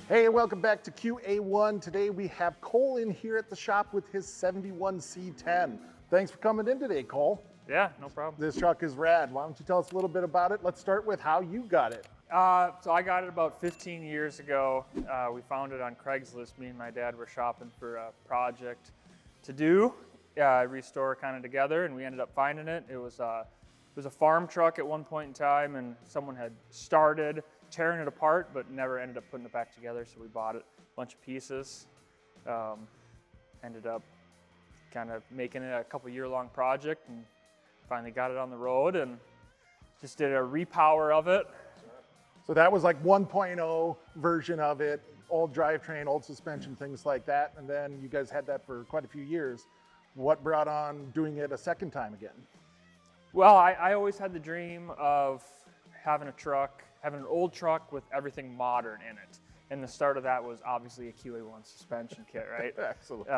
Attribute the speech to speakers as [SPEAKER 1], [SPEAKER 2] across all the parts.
[SPEAKER 1] Hey, welcome back to QA1. Today we have Cole in here at the shop with his 71 C10. Thanks for coming in today, Cole.
[SPEAKER 2] Yeah, no problem.
[SPEAKER 1] This truck is rad. Why don't you tell us a little bit about it? Let's start with how you got it.
[SPEAKER 2] So I got it about 15 years ago. We found it on Craigslist. Me and my dad were shopping for a project to do, restore kind of together, and we ended up finding it. It was a farm truck at one point in time, and someone had started tearing it apart, but never ended up putting it back together. So we bought it, a bunch of pieces. Ended up kind of making it a couple year-long project, and finally got it on the road, and just did a repower of it.
[SPEAKER 1] So that was like 1.0 version of it, old drivetrain, old suspension, things like that. And then you guys had that for quite a few years. What brought on doing it a second time again?
[SPEAKER 2] Well, I always had the dream of having an old truck with everything modern in it. And the start of that was obviously a QA1 suspension kit, right?
[SPEAKER 1] Absolutely.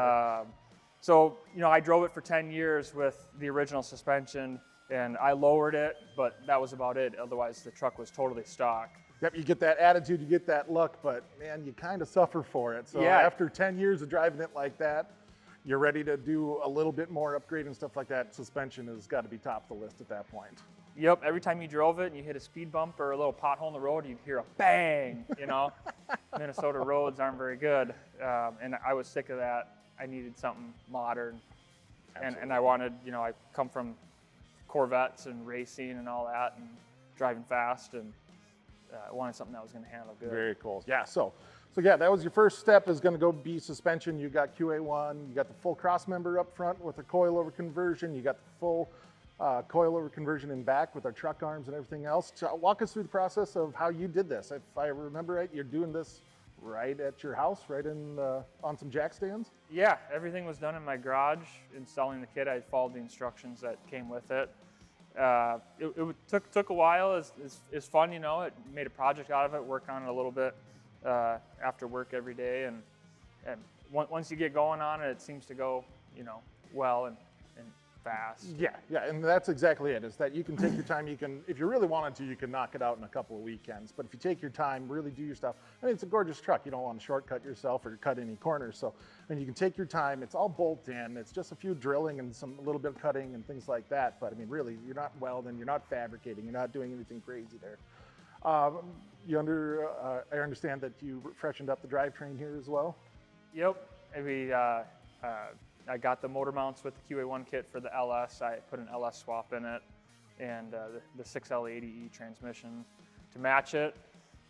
[SPEAKER 2] So, I drove it for 10 years with the original suspension, and I lowered it, but that was about it. Otherwise, the truck was totally stock.
[SPEAKER 1] Yep, you get that attitude, you get that look, but man, you kind of suffer for it. So
[SPEAKER 2] Yeah.
[SPEAKER 1] after 10 years of driving it like that, you're ready to do a little bit more upgrade and stuff like that. Suspension has got to be top of the list at that point.
[SPEAKER 2] Yep, every time you drove it and you hit a speed bump or a little pothole in the road, you'd hear a bang, Minnesota roads aren't very good. And I was sick of that. I needed something modern. And I wanted, I come from Corvettes and racing and all that and driving fast, and I wanted something that was going to handle good.
[SPEAKER 1] Very cool. Yeah, so yeah, that was your first step, is going to go be suspension. You got QA1, you got the full cross member up front with a coilover conversion, you got the full coilover conversion in back with our truck arms and everything else. So walk us through the process of how you did this. If I remember right, you're doing this right at your house, right in on some jack stands?
[SPEAKER 2] Yeah, everything was done in my garage. Installing the kit, I followed the instructions that came with it. It took a while. It's fun, It made a project out of it. Work on it a little bit after work every day, and once you get going on it, it seems to go, well and fast.
[SPEAKER 1] Yeah, and that's exactly it. Is that you can take your time. You can, if you really wanted to, you can knock it out in a couple of weekends. But if you take your time, really do your stuff. It's a gorgeous truck. You don't want to shortcut yourself or cut any corners. So, you can take your time. It's all bolt in. It's just a few drilling and a little bit of cutting and things like that. But really, you're not welding. You're not fabricating. You're not doing anything crazy there. I understand that you freshened up the drivetrain here as well.
[SPEAKER 2] Yep. I got the motor mounts with the QA1 kit for the LS. I put an LS Swap in it, and the 6L80E transmission to match it.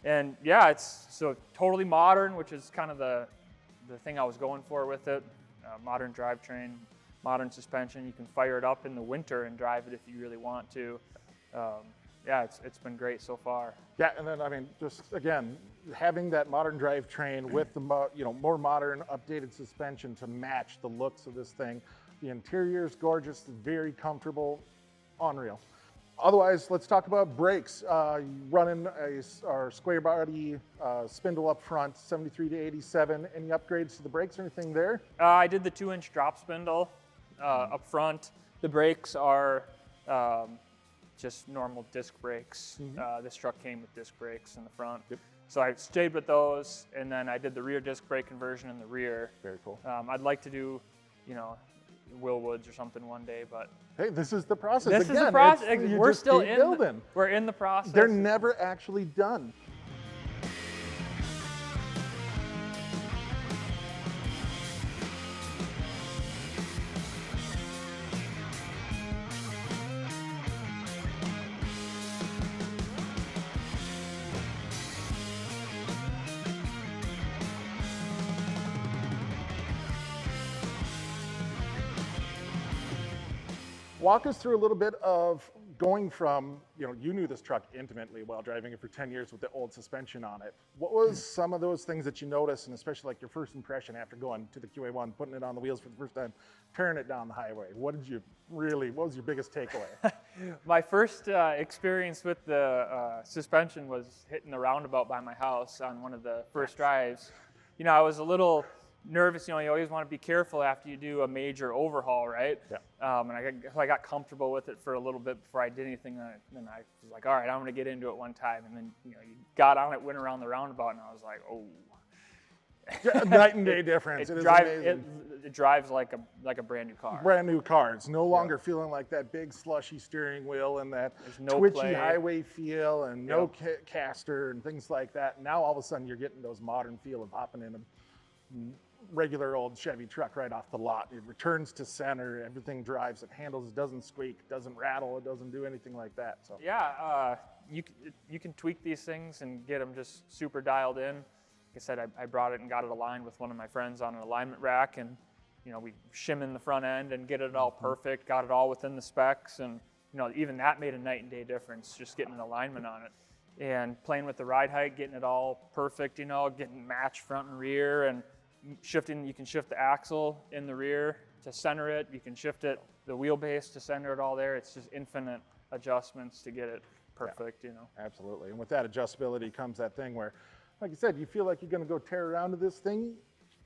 [SPEAKER 2] And yeah, it's so totally modern, which is kind of the thing I was going for with it. Modern drivetrain, modern suspension. You can fire it up in the winter and drive it if you really want to. Yeah, it's been great so far.
[SPEAKER 1] Yeah, and then just again, having that modern drivetrain with the more modern, updated suspension to match the looks of this thing. The interior is gorgeous, very comfortable, unreal. Otherwise, let's talk about brakes. Running our square body spindle up front, 73 to 87. Any upgrades to the brakes or anything there?
[SPEAKER 2] I did the 2-inch drop spindle up front. The brakes are just normal disc brakes. This truck came with disc brakes in the front. Yep. So I stayed with those, and then I did the rear disc brake conversion in the rear.
[SPEAKER 1] Very cool.
[SPEAKER 2] I'd like to do, Willwoods or something one day, but
[SPEAKER 1] hey, this is the process.
[SPEAKER 2] This is the process. We're still
[SPEAKER 1] building.
[SPEAKER 2] We're in the process.
[SPEAKER 1] They're never actually done. Walk us through a little bit of going from, you knew this truck intimately while driving it for 10 years with the old suspension on it. What was some of those things that you noticed, and especially like your first impression after going to the QA1, putting it on the wheels for the first time, tearing it down the highway? What was your biggest takeaway?
[SPEAKER 2] My first experience with the suspension was hitting the roundabout by my house on one of the first drives. I was a little nervous. You always want to be careful after you do a major overhaul, right?
[SPEAKER 1] Yeah.
[SPEAKER 2] And I got comfortable with it for a little bit before I did anything. And then I was like, all right, I'm going to get into it one time. And then, you got on it, went around the roundabout, and I was like, oh.
[SPEAKER 1] Night and day difference. It is amazing.
[SPEAKER 2] It drives like a brand new car.
[SPEAKER 1] Brand new car. It's no longer feeling like that big slushy steering wheel and that
[SPEAKER 2] no
[SPEAKER 1] twitchy
[SPEAKER 2] play.
[SPEAKER 1] highway feel and no caster and things like that. Now all of a sudden you're getting those modern feel of hopping in a regular old Chevy truck right off the lot. It returns to center, everything drives, it handles, it doesn't squeak, it doesn't rattle, it doesn't do anything like that. So
[SPEAKER 2] yeah, you can tweak these things and get them just super dialed in. Like I said, I brought it and got it aligned with one of my friends on an alignment rack, and we shim in the front end and get it all perfect, got it all within the specs, and even that made a night and day difference, just getting an alignment on it. And playing with the ride height, getting it all perfect, getting matched front and rear, and shifting, you can shift the axle in the rear to center it, you can shift it, the wheelbase to center it all there. It's just infinite adjustments to get it perfect,
[SPEAKER 1] Absolutely. And with that adjustability comes that thing where, like you said, you feel like you're going to go tear around to this thing,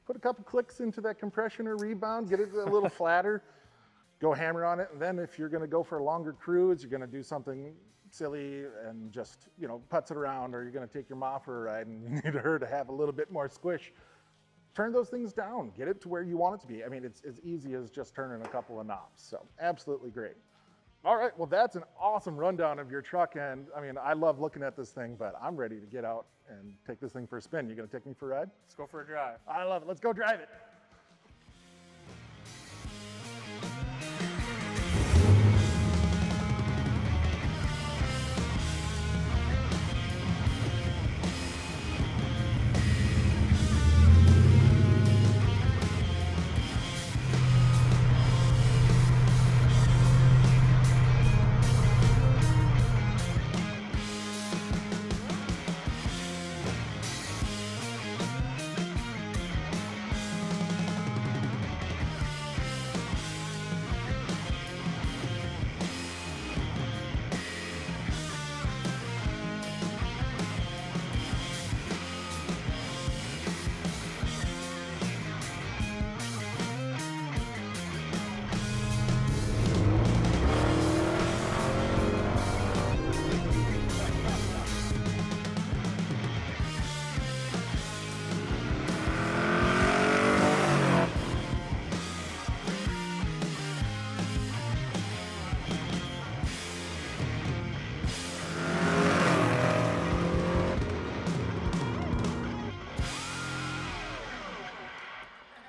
[SPEAKER 1] put a couple clicks into that compression or rebound, get it a little flatter, go hammer on it, and then if you're going to go for a longer cruise, you're going to do something silly and just, putz it around, or you're going to take your ma for a ride and you need her to have a little bit more squish, turn those things down, get it to where you want it to be. I mean, it's as easy as just turning a couple of knobs, so absolutely great. All right, well, that's an awesome rundown of your truck, and I mean, I love looking at this thing, but I'm ready to get out and take this thing for a spin. You gonna take me for a ride?
[SPEAKER 2] Let's go for a drive.
[SPEAKER 1] I love it. Let's go drive it.